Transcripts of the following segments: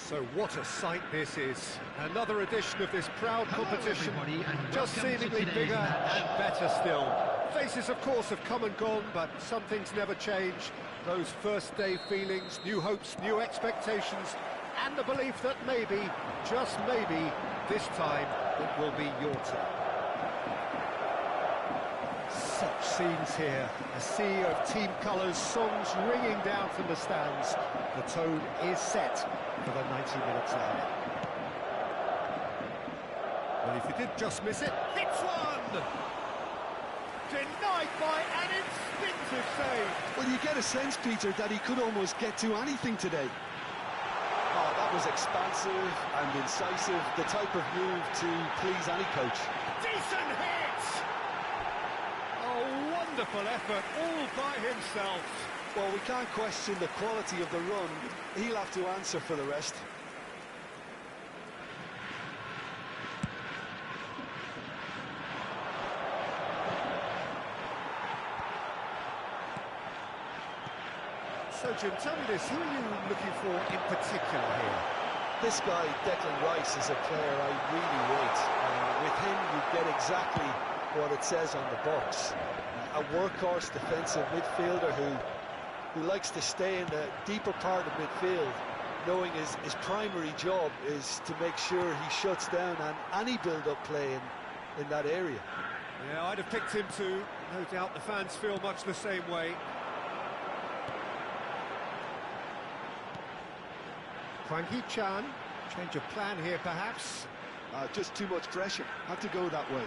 So what a sight this is. Another edition of this proud competition, just seemingly bigger and better still. Faces, of course, have come and gone, but some things never change. Those first day feelings, new hopes, new expectations, and the belief that maybe, just maybe, this time it will be your turn. Such scenes here, a sea of team colours, songs ringing down from the stands. The tone is set for the 90 minutes ahead. Well, if he did just miss it, hits one! Denied by an instinctive save. Well, you get a sense, Peter, that he could almost get to anything today. Oh, that was expansive and incisive, the type of move to please any coach. Decent hit! Wonderful effort, all by himself. Well, we can't question the quality of the run. He'll have to answer for the rest. So, Jim, tell me this, who are you looking for in particular here? This guy, Declan Rice, is a player I really rate. With him, you get exactly what it says on the box. A workhorse defensive midfielder who likes to stay in the deeper part of midfield, knowing his primary job is to make sure he shuts down any build-up play in that area. Yeah, I'd have picked him too. No doubt the fans feel much the same way. Hwang Hee-chan, change of plan here perhaps. Just too much pressure, had to go that way.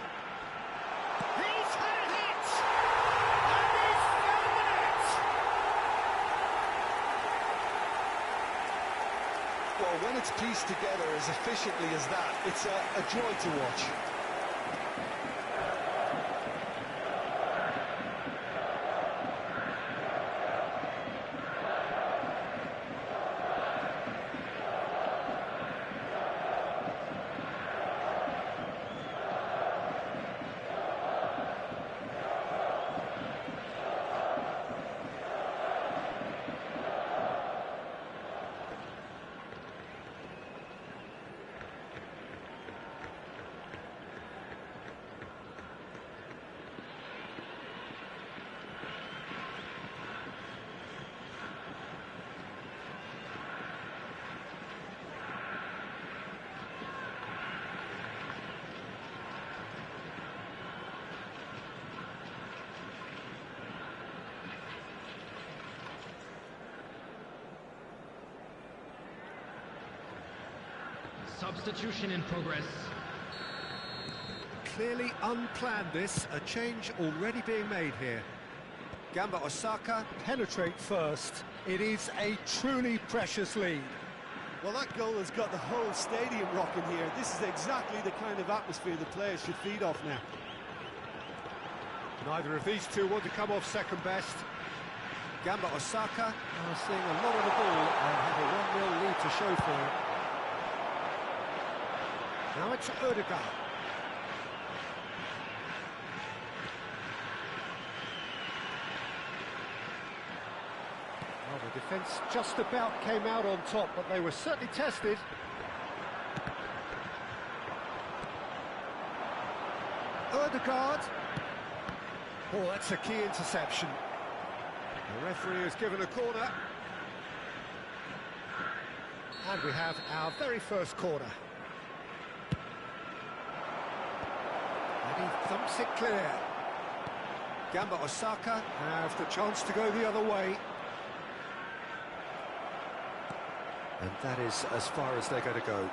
He's had it! And he's found it! Well, when it's pieced together as efficiently as that, it's a joy to watch. Substitution in progress. Clearly unplanned this, a change already being made here. Gamba Osaka penetrate first. It is a truly precious lead. Well, that goal has got the whole stadium rocking here. This is exactly the kind of atmosphere the players should feed off now. Neither of these two want to come off second best. Gamba Osaka are seeing a lot of the ball and have a 1-0 lead to show for it. Now it's Odegaard. Well, the defence just about came out on top, but they were certainly tested. Odegaard. Oh, that's a key interception. The referee has given a corner. And we have our very first corner. He thumps it clear. Gamba Osaka have the chance to go the other way. And that is as far as they're going to go.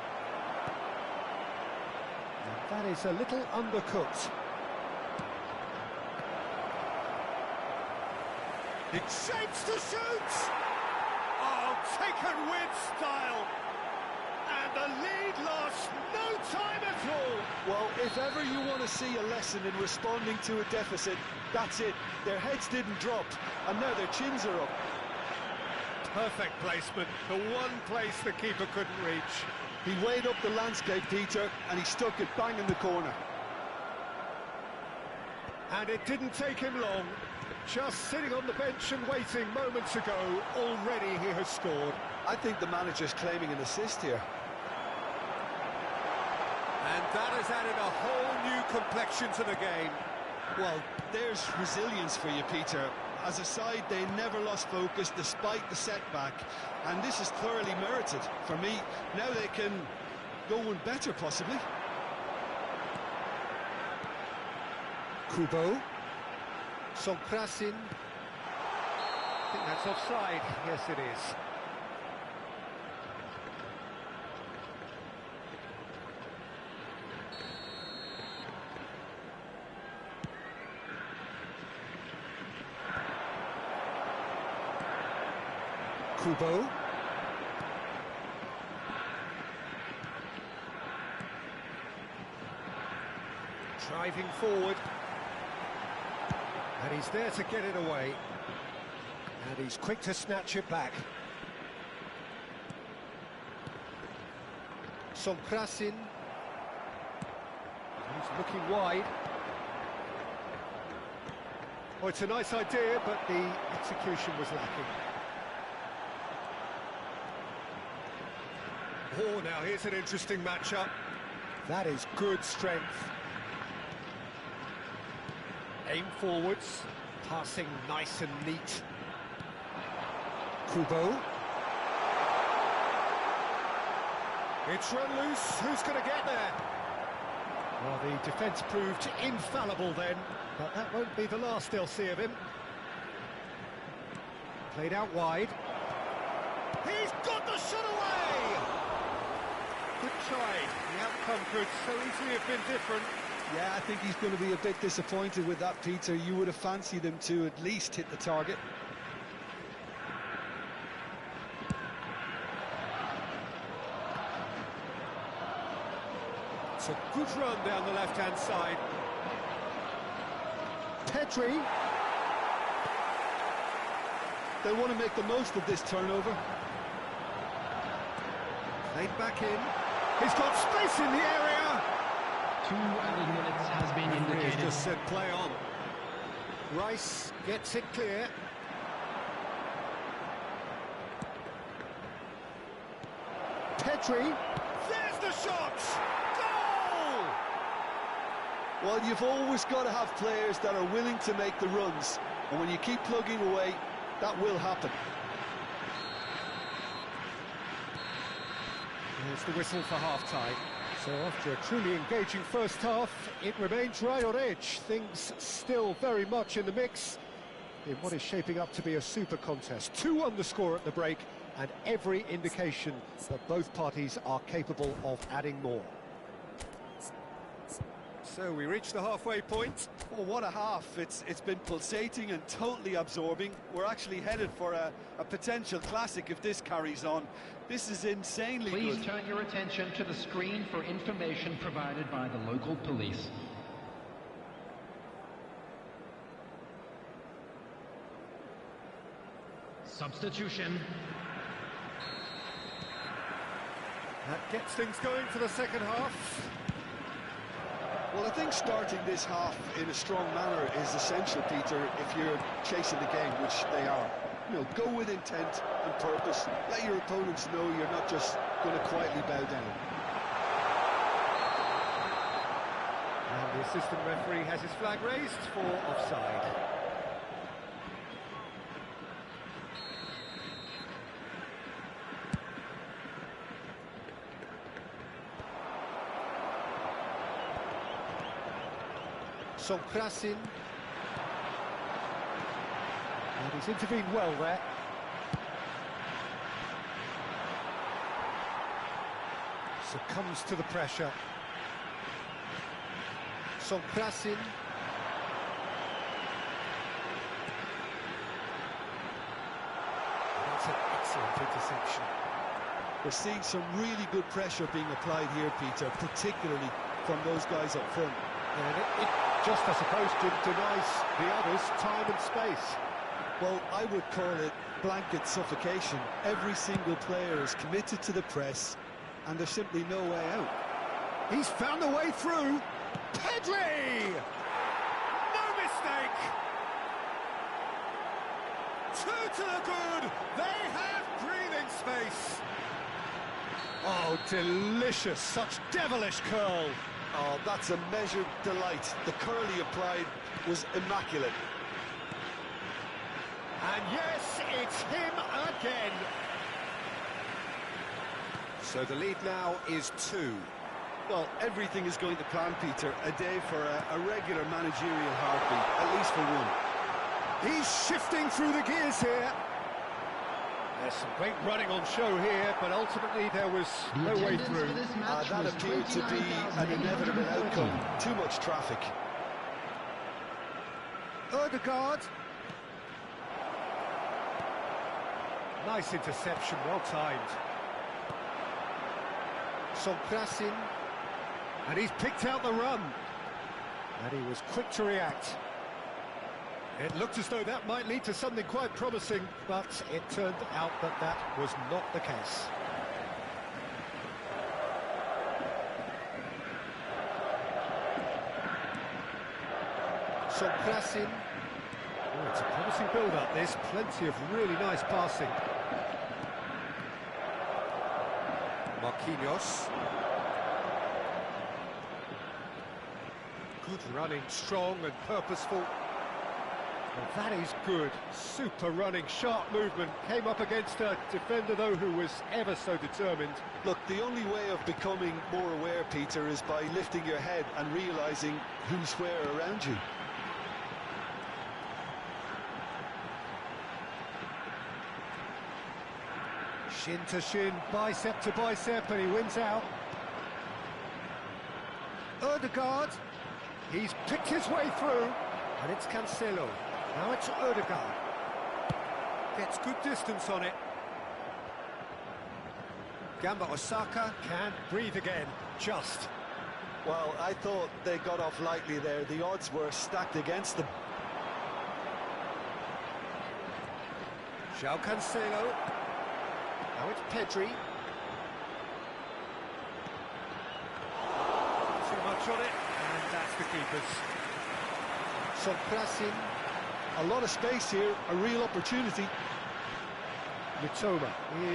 And that is a little undercooked. It shapes to shoot! Oh, taken with style! And the lead lost no time at all! Well, if ever you want to see a lesson in responding to a deficit, that's it. Their heads didn't drop, and now their chins are up. Perfect placement, the one place the keeper couldn't reach. He weighed up the landscape, Peter, and he stuck it bang in the corner. And it didn't take him long. Just sitting on the bench and waiting moments ago, already he has scored. I think the manager's claiming an assist here. And that has added a whole new complexion to the game. Well, there's resilience for you, Peter. As a side, they never lost focus despite the setback, and this is thoroughly merited. For me, now they can go one better, possibly. Kubo. Sonkrasin. I think that's offside. Yes, it is. Kubo. Driving forward. And he's there to get it away. And he's quick to snatch it back. Sonkrasin. He's looking wide. Oh, it's a nice idea, but the execution was lacking. Oh, now here's an interesting matchup. That is good strength. Aim forwards, passing nice and neat. Kubo. It's run loose, who's going to get there? Well, the defence proved infallible then, but that won't be the last they'll see of him. Played out wide. He's got the shot away! Good try. The outcome could so easily have been different. Yeah, I think he's going to be a bit disappointed with that, Peter. You would have fancied him to at least hit the target. It's a good run down the left-hand side. Pedri. They'll want to make the most of this turnover. Played back in. He's got space in the area. 2 added minutes has been indicated. He's just said play on. Rice gets it clear. Pedri. There's the shot! Goal! Well, you've always got to have players that are willing to make the runs. And when you keep plugging away, that will happen. Here's the whistle for half-time. So after a truly engaging first half, it remains right on edge. Things still very much in the mix in what is shaping up to be a super contest. 2-1 the score at the break, and every indication that both parties are capable of adding more. So we reach the halfway point. Well, what a half. It's been pulsating and totally absorbing. We're actually headed for a potential classic if this carries on. This is insanely good. Please turn your attention to the screen for information provided by the local police. Substitution. That gets things going for the second half. Well, I think starting this half in a strong manner is essential, Peter, if you're chasing the game, which they are. You know, go with intent and purpose. Let your opponents know you're not just going to quietly bow down. And the assistant referee has his flag raised for offside. Sonkrasin. And he's intervened well there. Succumbs to the pressure. Sonkrasin. That's an excellent interception. We're seeing some really good pressure being applied here, Peter, particularly from those guys up front. And it just, I suppose, denies the others time and space. Well, I would call it blanket suffocation. Every single player is committed to the press, and there's simply no way out. He's found a way through. Pedri! No mistake! two to the good. They have breathing space. Oh, delicious, such devilish curl. Oh, that's a measured delight. The curl he applied was immaculate. And yes, it's him again. So the lead now is 2. Well, everything is going to plan, Peter. A day for a regular managerial heartbeat, at least for one. He's shifting through the gears here. There's some great running on show here, but ultimately there was no way through. That appeared to be an inevitable outcome. Too much traffic. Ødegaard. Nice interception, well timed. Sonkrasin. And he's picked out the run. And he was quick to react. It looked as though that might lead to something quite promising, but it turned out that that was not the case. Sonkrasin. Oh, it's a promising build-up, this. Plenty of really nice passing. Marquinhos. Good running, strong and purposeful. Well, that is good. Super running, sharp movement. Came up against a defender, though, who was ever so determined. Look, the only way of becoming more aware, Peter, is by lifting your head and realising who's where around you. Shin to shin, bicep to bicep, and he wins out. Ødegaard. He's picked his way through, and it's Cancelo. Now it's Ødegaard. Gets good distance on it. Gamba Osaka can't breathe again, just. Well, I thought they got off lightly there. The odds were stacked against them. João Cancelo. Now it's Pedri. Too much on it, and that's the keepers. Sonkrasin. A lot of space here, a real opportunity. Mitoma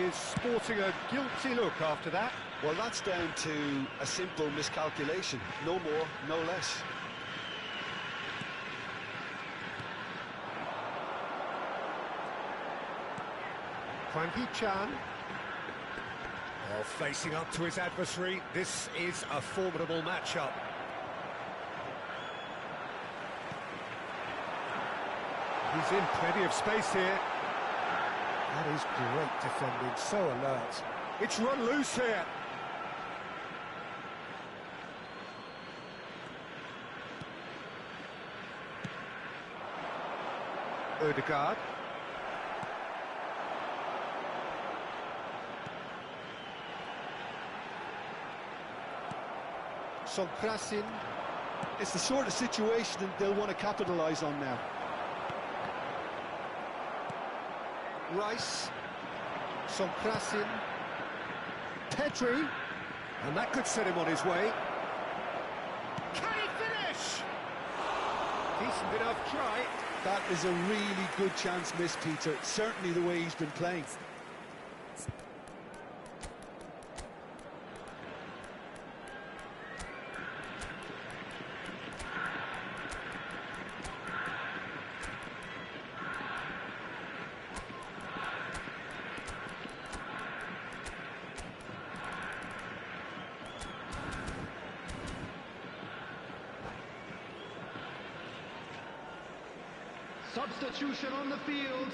is sporting a guilty look after that. Well, that's down to a simple miscalculation. No more, no less. Hwang Hee-chan. Oh, facing up to his adversary. This is a formidable matchup. He's in plenty of space here. That is great defending, so alert. It's run loose here. Ødegaard. Sonkrasin. It's the sort of situation that they'll want to capitalise on now. Rice. Sonkrasin. Pedri. And that could set him on his way. Can he finish? Decent enough try. That is a really good chance missed, Peter. Certainly the way he's been playing. Substitution on the field.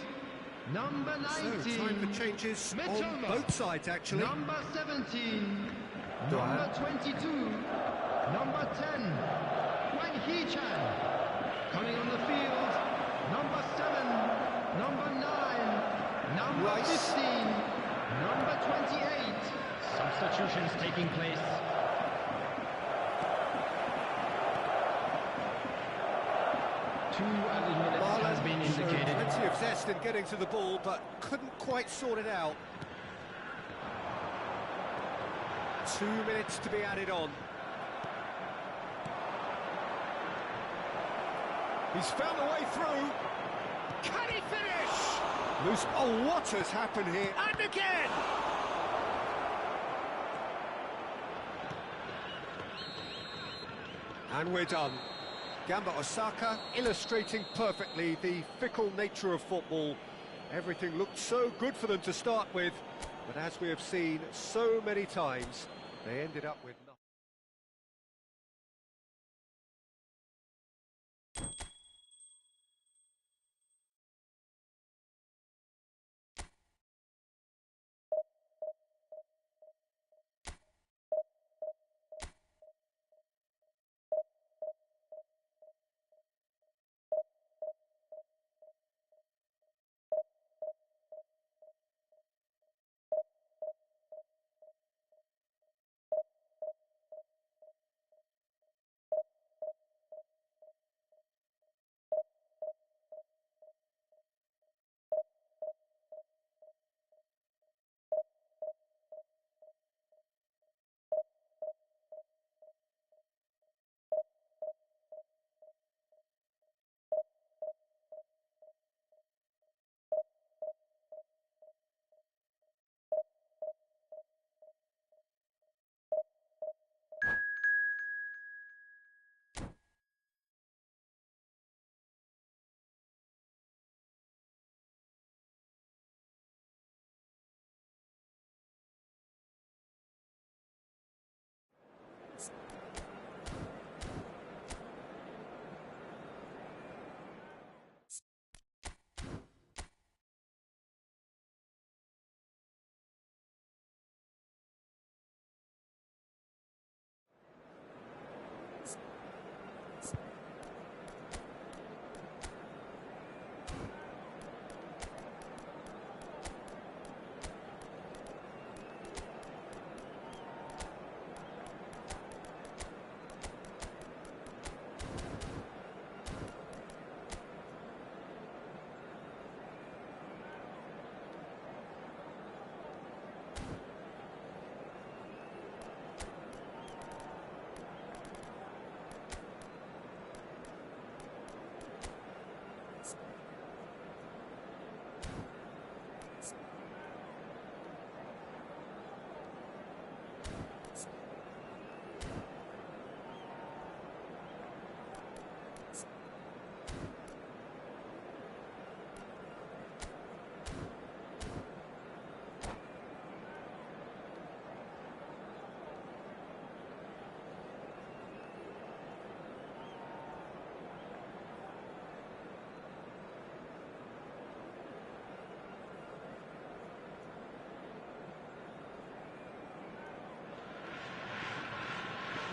Number 19. So, time for changes Mitoma. on both sides, actually. Number 17. Duan. Number 22. Number 10. Hwang Hee-chan. Coming on the field. Number 7. Number 9. Number Rice. 15. Number 28. Substitutions taking place. 2 added minutes has been indicated. Plenty of zest in getting to the ball, but couldn't quite sort it out. 2 minutes to be added on. He's found a way through. Can he finish? Loose. Oh, what has happened here? And again! And we're done. Gamba Osaka illustrating perfectly the fickle nature of football. Everything looked so good for them to start with, but as we have seen so many times, they ended up with nothing.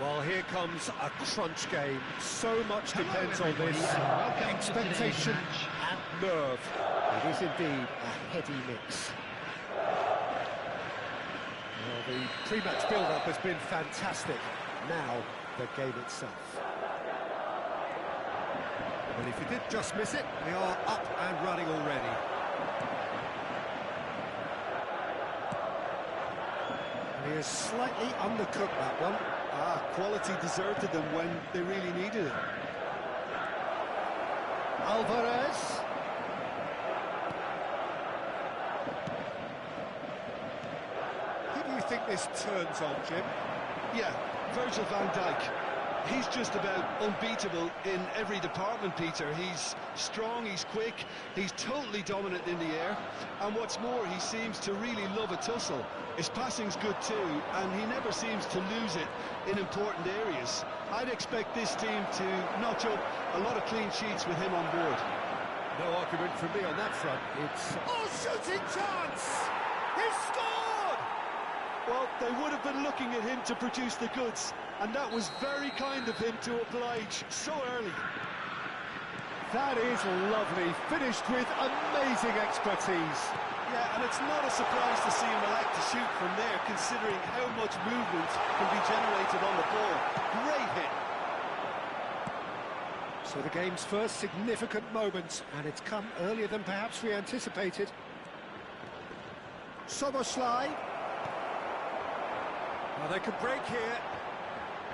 Well, here comes a crunch game. So much depends on this. Expectation and nerve. It is indeed a heady mix. Well, the pre-match build-up has been fantastic. Now, the game itself. Well, if you did just miss it, they are up and running already. And he has slightly undercooked that one. Quality deserted them when they really needed it. Alvarez. Who do you think this turns on, Jim? Yeah, Virgil van Dijk. He's just about unbeatable in every department, Peter. He's strong, he's quick, he's totally dominant in the air, and what's more, he seems to really love a tussle. His passing's good too, and he never seems to lose it in important areas. I'd expect this team to notch up a lot of clean sheets with him on board. No argument from me on that front. It's... Oh, shooting chance! He's scored! Well, they would have been looking at him to produce the goods, and that was very kind of him to oblige so early. That is lovely, finished with amazing expertise. Yeah, and it's not a surprise to see him elect to shoot from there, considering how much movement can be generated on the ball. Great hit. So the game's first significant moment, and it's come earlier than perhaps we anticipated. Soboslai. Well, they could break here.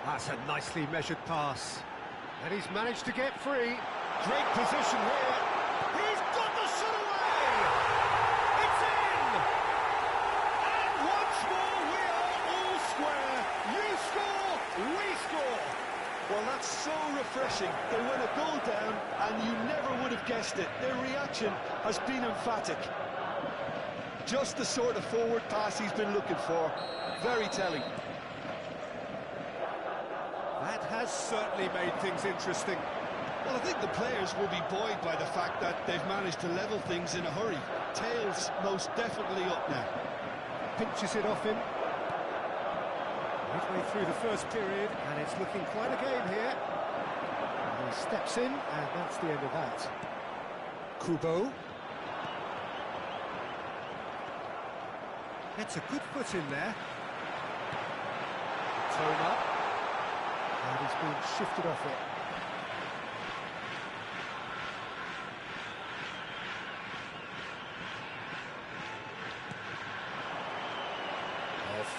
That's a nicely measured pass. And he's managed to get free. Great position here. He's got Well, that's so refreshing. They went a goal down, and you never would have guessed it. Their reaction has been emphatic. Just the sort of forward pass he's been looking for. Very telling. That has certainly made things interesting. Well, I think the players will be buoyed by the fact that they've managed to level things in a hurry. Tails most definitely up now. Pinches it off him. Midway through the first period, and it's looking quite a game here. And he steps in, and that's the end of that. Kubo. Gets a good foot in there. Toma. And he's been shifted off it.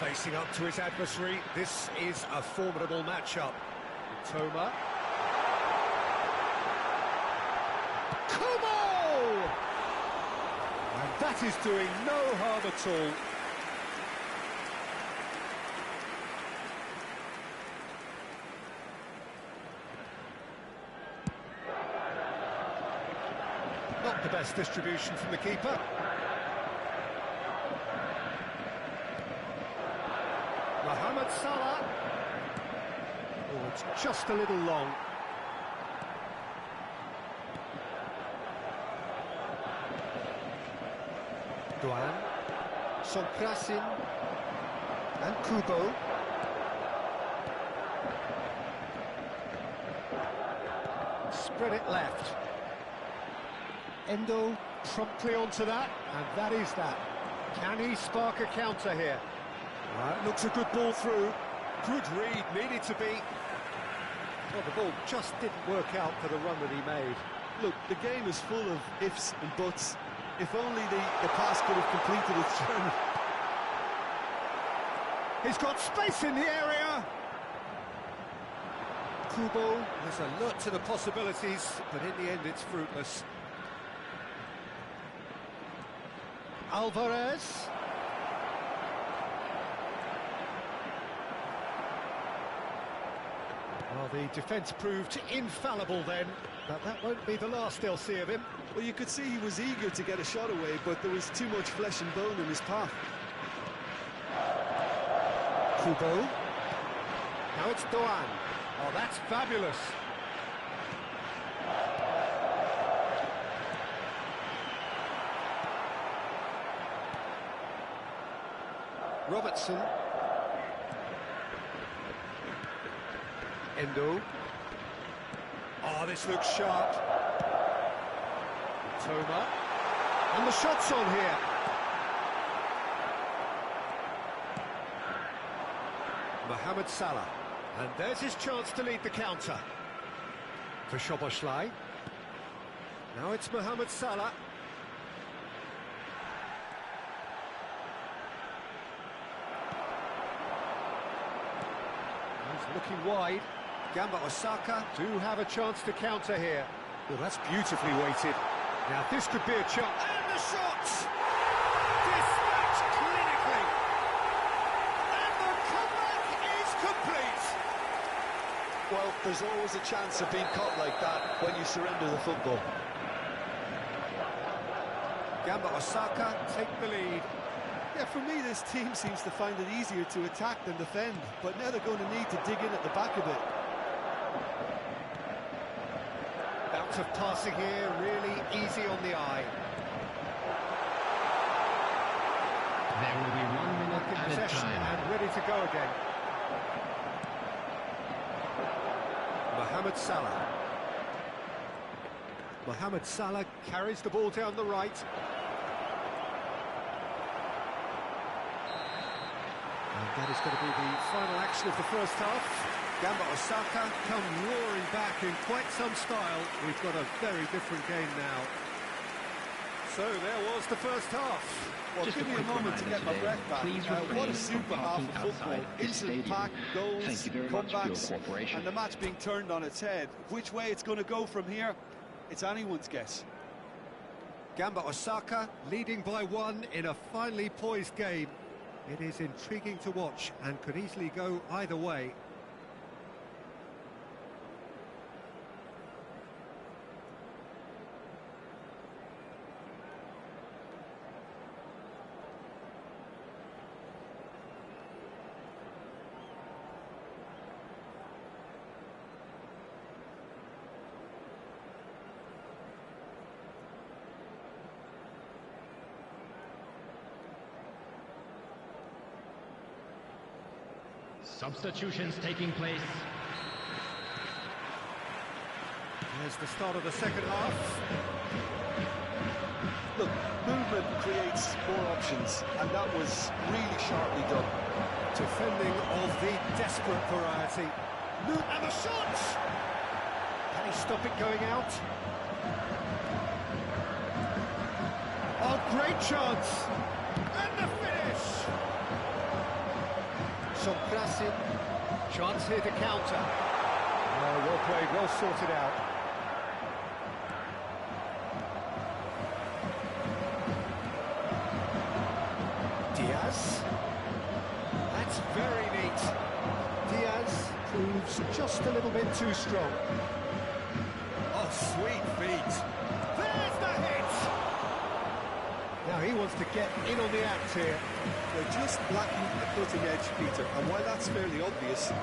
Facing up to his adversary, this is a formidable matchup. Toma. Kubo! And that is doing no harm at all. Not the best distribution from the keeper. Mohamed Salah. Oh, it's just a little long. Duan. Sonkrasin. And Kubo. Spread it left. Endo promptly onto that, and that is that. Can he spark a counter here? Right, looks a good ball through. Good read, needed to be. Well, the ball just didn't work out for the run that he made. Look, the game is full of ifs and buts. If only the pass could have completed its journey. He's got space in the area. Kubo is alert to the possibilities, but in the end it's fruitless. Alvarez. Well, the defence proved infallible then, but that won't be the last they'll see of him. Well, you could see he was eager to get a shot away, but there was too much flesh and bone in his path. Kubo. Now it's Doan. Oh, that's fabulous. Robertson. Endo. Oh, this looks sharp. Toma. And the shot's on here. Mohamed Salah. And there's his chance to lead the counter. For Szoboszlai. Now it's Mohamed Salah. He's looking wide. Gamba Osaka do have a chance to counter here. Well, that's beautifully weighted. Now this could be a chance. And the shots! Dispatched clinically. And the comeback is complete. Well, there's always a chance of being caught like that when you surrender the football. Gamba Osaka take the lead. Yeah, for me, this team seems to find it easier to attack than defend, but now they're going to need to dig in at the back a bit. Bounce of passing here, really easy on the eye. There will be 1 minute In added possession time. and ready to go again. Mohamed Salah. Mohamed Salah carries the ball down the right. And that is going to be the final action of the first half. Gamba Osaka come roaring back in quite some style. We've got a very different game now. So there was the first half. Well, Just give a me a quick moment to reminder get my today, breath back. please What refrain a from super half parking of football. outside this Instant stadium. pack, goals, Thank you very much for your comebacks, cooperation. and the match being turned on its head. Which way it's going to go from here, it's anyone's guess. Gamba Osaka leading by 1 in a finely poised game. It is intriguing to watch and could easily go either way. Substitutions taking place. There's the start of the second half. Look, movement creates more options, and that was really sharply done. Defending of the desperate variety. And the shot! Can he stop it going out? Oh, great chance! And the finish! Somkrasi. Chance here to counter. Oh, well played, well sorted out. Diaz. That's very neat. Diaz proves just a little bit too strong. Oh, sweet feet. There's the hit! Now he wants to get in on the act here. They're just lacking the cutting edge, Peter, and while that's fairly obvious, the